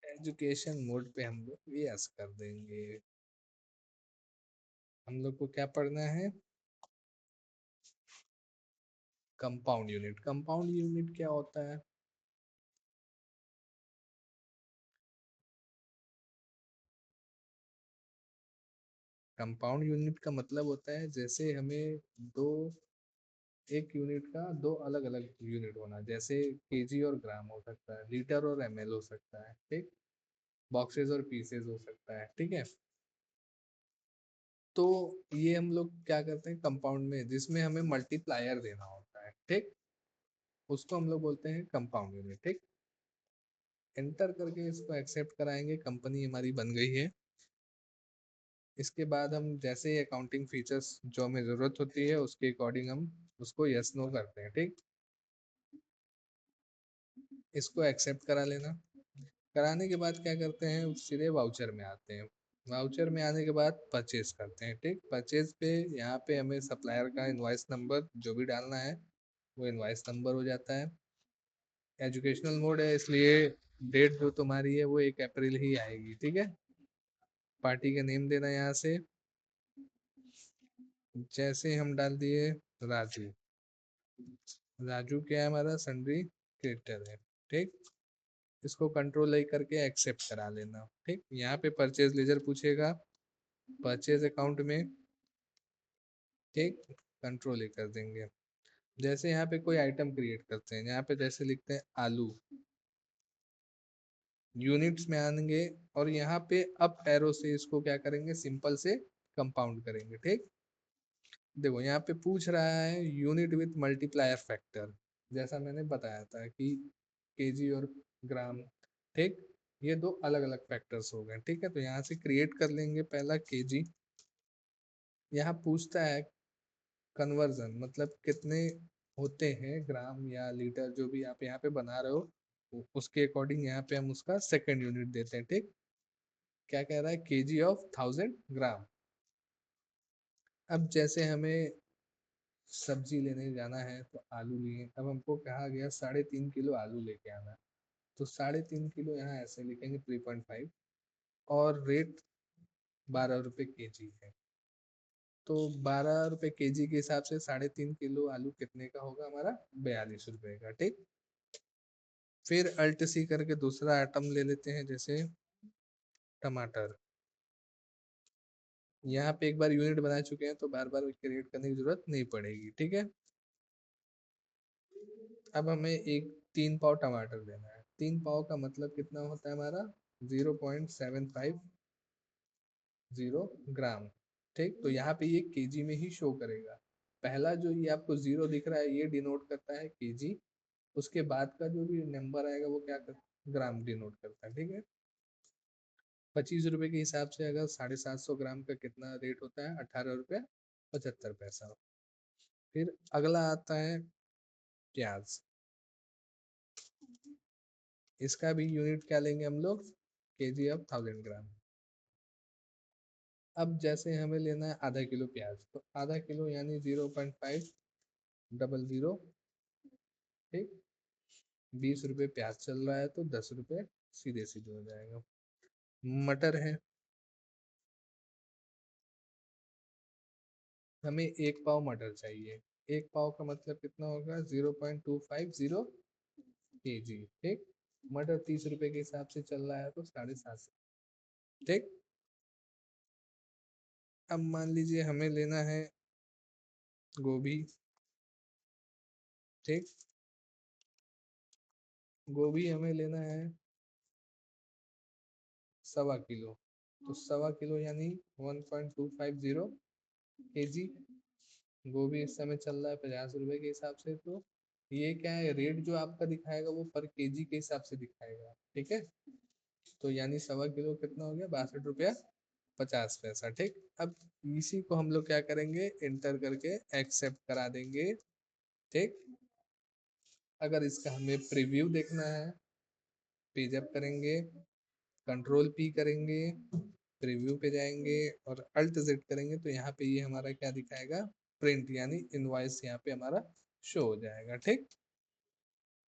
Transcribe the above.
Education mode पे हम लोग यस कर देंगे। हम लोग को क्या पढ़ना है? Compound unit. कंपाउंड यूनिट क्या होता है? कंपाउंड यूनिट का मतलब होता है जैसे हमें दो एक यूनिट का दो अलग अलग यूनिट होना, जैसे केजी और ग्राम हो सकता है, लीटर और एमएल हो सकता है, ठीक, बॉक्सेस और पीसेस हो सकता है, ठीक है। तो ये हम लोग क्या करते हैं कंपाउंड में, जिसमें हमें मल्टीप्लायर देना होता है, ठीक, उसको हम लोग बोलते हैं कंपाउंड यूनिट, ठीक। एंटर करके इसको एक्सेप्ट कराएंगे, कंपनी हमारी बन गई है। इसके बाद हम जैसे अकाउंटिंग फीचर्स जो हमें जरूरत होती है उसके अकॉर्डिंग हम उसको यस नो करते हैं, ठीक। इसको एक्सेप्ट करा लेना। कराने के बाद क्या करते हैं, सीधे वाउचर में आते हैं। वाउचर में आने के बाद परचेज करते हैं, ठीक। परचेज पे यहाँ पे हमें सप्लायर का इनवॉइस नंबर जो भी डालना है वो इनवॉइस नंबर हो जाता है। एजुकेशनल मोड है इसलिए डेट जो तुम्हारी है वो 1 अप्रैल ही आएगी, ठीक है। पार्टी का नेम देना यहाँ से, जैसे हम डाल दिए राजू। राजू क्या है हमारा सन्ड्री क्रेडिटर है, ठीक। इसको कंट्रोल आई करके एक्सेप्ट करा लेना, ठीक। यहाँ पे परचेज लेजर पूछेगा, परचेज अकाउंट में, ठीक, कंट्रोल ही कर देंगे। जैसे यहाँ पे कोई आइटम क्रिएट करते हैं, यहाँ पे जैसे लिखते हैं आलू, यूनिट्स में आएंगे और यहाँ पे अप एरो से इसको क्या करेंगे, सिंपल से कंपाउंड करेंगे, ठीक। देखो यहाँ पे पूछ रहा है यूनिट विथ मल्टीप्लायर फैक्टर, जैसा मैंने बताया था कि केजी और ग्राम, ठीक, ये दो अलग अलग फैक्टर्स हो गए, ठीक है। तो यहाँ से क्रिएट कर लेंगे पहला केजी। यहाँ पूछता है कन्वर्जन, मतलब कितने होते हैं ग्राम या लीटर, जो भी आप यहाँ पे बना रहे हो उसके अकॉर्डिंग यहाँ पे हम उसका सेकंड यूनिट देते हैं, ठीक। क्या कह रहा है, केजी ऑफ 1000 ग्राम। अब जैसे हमें सब्जी लेने जाना है तो आलू लिए, अब हमको कहा गया 3.5 किलो आलू लेके आना, तो 3.5 किलो यहाँ ऐसे लिखेंगे 3.5, और रेट 12 रुपए केजी है। तो 12 रुपए केजी के हिसाब से 3.5 किलो आलू कितने का होगा हमारा, 42 रुपए का, ठीक। फिर अल्ट सी करके दूसरा आइटम ले लेते हैं, जैसे टमाटर। यहाँ पे एक बार यूनिट बना चुके हैं तो बार बार क्रिएट करने की जरूरत नहीं पड़ेगी, ठीक है। अब हमें 3 पाव टमाटर लेना है। 3 पाव का मतलब कितना होता है हमारा, 0.75 ग्राम, ठीक। तो यहाँ पे ये केजी में ही शो करेगा। पहला जो ये आपको 0 दिख रहा है ये डिनोट करता है केजी, उसके बाद का जो भी नंबर आएगा वो क्या ग्राम डिनोट करता है, ठीक है। 25 रुपए के हिसाब से अगर 750 ग्राम का कितना रेट होता है, 18 रुपये 75 पैसा। फिर अगला आता है प्याज। इसका भी यूनिट क्या लेंगे हम लोग, केजी ऑफ 1000 ग्राम। अब जैसे हमें लेना है आधा किलो प्याज, तो आधा किलो यानी 0.500, ठीक। 20 रुपए प्याज चल रहा है तो 10 रुपए सीधे सीधे हो जाएगा। मटर है, हमें 1 पाव मटर चाहिए। 1 पाव का मतलब कितना होगा, 0.2500 केजी, ठीक। मटर 30 रुपए के हिसाब से चल रहा है तो 750, ठीक। अब मान लीजिए हमें लेना है गोभी, ठीक। गोभी हमें लेना है 1.25 किलो, तो 1.25 किलो यानी 1.250 केजी। गोभी इस समय चल रहा है 50 रुपए के हिसाब से, तो ये क्या है, रेट जो आपका दिखाएगा वो पर केजी के हिसाब से दिखाएगा, ठीक है। तो यानी 1.25 किलो कितना हो गया, 62 रुपया 50 पैसा, ठीक। अब इसी को हम लोग क्या करेंगे, एंटर करके एक्सेप्ट करा देंगे, ठीक। अगर इसका हमें प्रीव्यू देखना है, पेज अप करेंगे, कंट्रोल पी करेंगे, प्रीव्यू पे जाएंगे और अल्ट जेड करेंगे तो यहाँ पे ये हमारा क्या दिखाएगा, प्रिंट यानी इनवॉइस यहाँ पे हमारा शो हो जाएगा, ठीक।